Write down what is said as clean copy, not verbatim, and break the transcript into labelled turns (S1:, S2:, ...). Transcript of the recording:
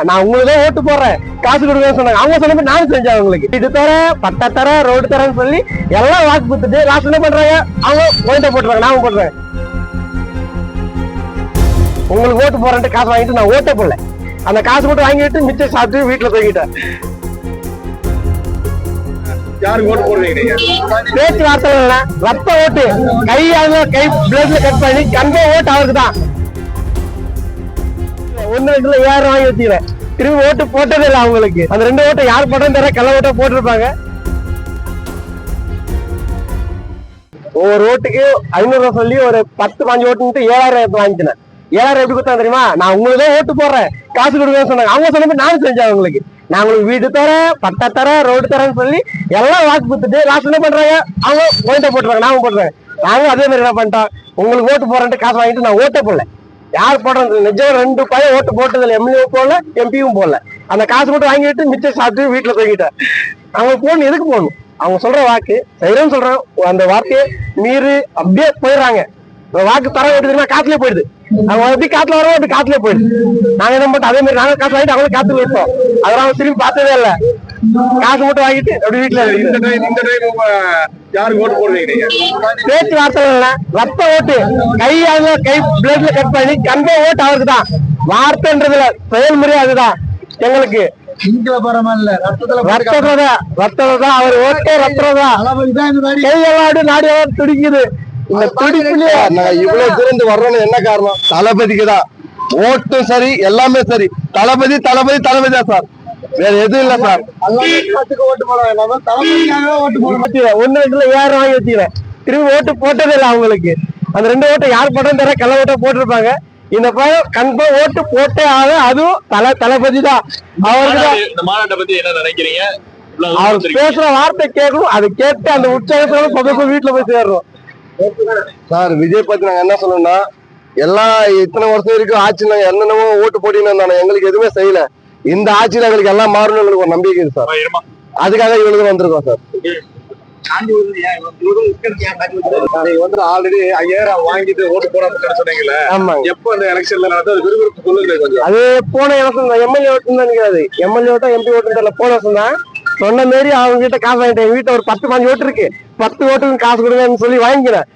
S1: நான் உங்களுக்கு தான் ஓட்டு போடுறேன், காசு கொடுக்க சொன்னாங்க. அவங்க சொன்ன மாதிரி நானும் செஞ்சேன். அவங்களுக்கு வீடு தர, பட்டா தர, ரோடு தரேன்னு சொல்லி எல்லாம் வாக்கு கொடுத்துட்டு லாஸ்ட் என்ன பண்றாங்க, அவங்க ஓட்ட போட்டுறாங்க, நான் போடுறேன். உங்களுக்கு ஓட்டு போறேன்ட்டு காசு வாங்கிட்டு நான் ஓட்டே போடல. அந்த காசு மட்டும் வாங்கிட்டு மிச்சம் சாப்பிட்டு வீட்டுல தூங்கிட்டேன்.
S2: யாருக்கு ஓட்டு போடுவீங்க நீங்க?
S1: பேச்சுவார்த்தை ரத்த ஓட்டு, கையால கை பிளேட்ல கட் பண்ணி கண்ட ஓட்டு அவருக்கு தான். ஒண்ணு ரெண்டுல 7,000 வாங்கி வச்சுக்கிறேன். திரும்பி ஓட்டு போட்டதே இல்லை அவங்களுக்கு. அந்த 2 ஓட்டை யார் போட்டோம் தெரியல, கள்ள ஓட்ட போட்டிருப்பாங்க. ஒவ்வொரு ஓட்டுக்கு 500 ரூபாய் சொல்லி ஒரு 10-15 ஓட்டுன்ட்டு 7,000 வாங்கிக்கிறேன். 7,000 எப்படி கொடுத்தா தெரியுமா, நான் உங்களுக்கு தான் ஓட்டு போடுறேன், காசு கொடுக்க சொன்னாங்க. அவங்க சொன்ன மாதிரி நானும் செஞ்சேன். அவங்களுக்கு நான் உங்களுக்கு வீடு தர, பட்டா தர, ரோடு தரேன்னு சொல்லி எல்லாம் வாக்கு கொடுத்துட்டு லாஸ்ட் என்ன பண்றாங்க, அவங்க ஓட்ட போட்டுறாங்க, நாம போடுறேன். நாங்க அதே மாதிரி என்ன பண்ணிட்டோம், உங்களுக்கு ஓட்டு போறேன்ட்டு காசு வாங்கிட்டு நான் ஓட்டே போடல. யார் போடுறது நிஜம் 2 பையன் ஓட்டு போட்டதில்லை, எம்எல்ஏ போடல, எம்பியும் போடல. அந்த காசு மட்டும் வாங்கிட்டு மிச்சம் சாப்பிட்டு வீட்டுல தூங்கிட்டேன். அவங்க போகணும், எதுக்கு போகணும்? அவங்க சொல்ற வாக்கு செய்யறேன்னு சொல்றேன், அந்த வார்த்தையை மீறி அப்படியே போயிடுறாங்க. வாக்கு தர ஓட்டுதுன்னா காத்துலயே போயிடுது. அவங்க எப்படி காத்துல வரோம் அப்படி காத்துலயே போயிடுது. நாங்க என்ன பண்ணோம், அதே மாதிரி நாங்க காசு வாங்கிட்டு அவங்களும் காத்துல வைப்போம். அதெல்லாம் அவங்க திரும்பி பார்த்ததே இல்லை. காசு மட்டும் வாங்கிட்டு அப்படி வீட்டுல
S2: யாருக்கு ஓட்டு போடுவீங்க நீங்க?
S1: பேச்சுவார்த்தை ரத்த ஓட்டு, கையால கை பிளேட்ல கட் பண்ணி கண்ட ஓட்டு அவருக்கு தான். வார்த்தைன்றதுல செயல்முறை அதுதான் எங்களுக்கு. ரத்ததான் அவர் ஓட்டே, ரத்ததான் கையெல்லாம் நாடி துடிக்குது. இந்த துடிப்புலயே
S2: இவ்வளவு திறந்து வர்றோம்னு என்ன காரணம்? தளபதிக்கு தான் ஓட்டும் சரி, எல்லாமே சரி. தளபதி தளபதி தளபதி தான் சார், வேற எதுவும் இல்ல சார்.
S1: ஓட்டு போட வேண்டாம், ஒண்ணு ரெண்டுல 7,000 வாங்கி வச்சுக்கிறேன். திரும்பி ஓட்டு போட்டதே இல்லை அவங்களுக்கு. அந்த 2 ஓட்டை யார் போட்டோம் தெரியல, கள்ள ஓட்ட போட்டிருப்பாங்க. இந்த பையன் கன்ஃபார்ம் ஓட்டு போட்டே ஆக, அதுவும் தளபதி தான். அவருக்கு
S2: இந்த மாநாட்டை பத்தி என்ன நினைக்கிறீங்க?
S1: அவர் பேசுற வார்த்தை கேட்கணும், அது கேட்டு அந்த உற்சாகத்தோட சொந்த வீட்டுல போய் சேர்றோம்.
S2: சார் விஜய் பத்தி நாங்க என்ன சொல்லணும்னா, எல்லாம் இத்தனை வருஷம் வரைக்கும் ஆட்சி நாங்க என்னென்னமோ ஓட்டு போட்டின்னு இருந்தாங்க, எங்களுக்கு எதுவுமே செய்யல. இந்த ஆட்சியில எங்களுக்கு எல்லாம் மாறணும் எங்களுக்கு ஒரு நம்பிக்கை இருக்கு சார். அதுக்காக இவ்வளவு வந்திருக்கோம் சார். ஆல்ரெடி 5,000 வாங்கிட்டு ஓட்டு போடாம சொன்னீங்கல்ல, எப்போ இந்த எலெக்ஷன்ல நடந்தது விறுவிறுப்பு சொல்லுங்க கொஞ்சம்.
S1: அது போன வருஷம் தான் எம்எல்ஏ ஓட்டு தான் நினைக்காது, எம்எல்ஏ ஓட்டா எம்பி ஓட்டு தெரியல. போன வருஷம் தான் சொன்ன மாரி அவங்க கிட்ட காசு வாங்கிட்டேன். வீட்டுல ஒரு 10-15 ஓட்டு இருக்கு, 10 ஓட்டுக்கு காசு கொடுங்கன்னு சொல்லி வாங்கிக்கிறேன்.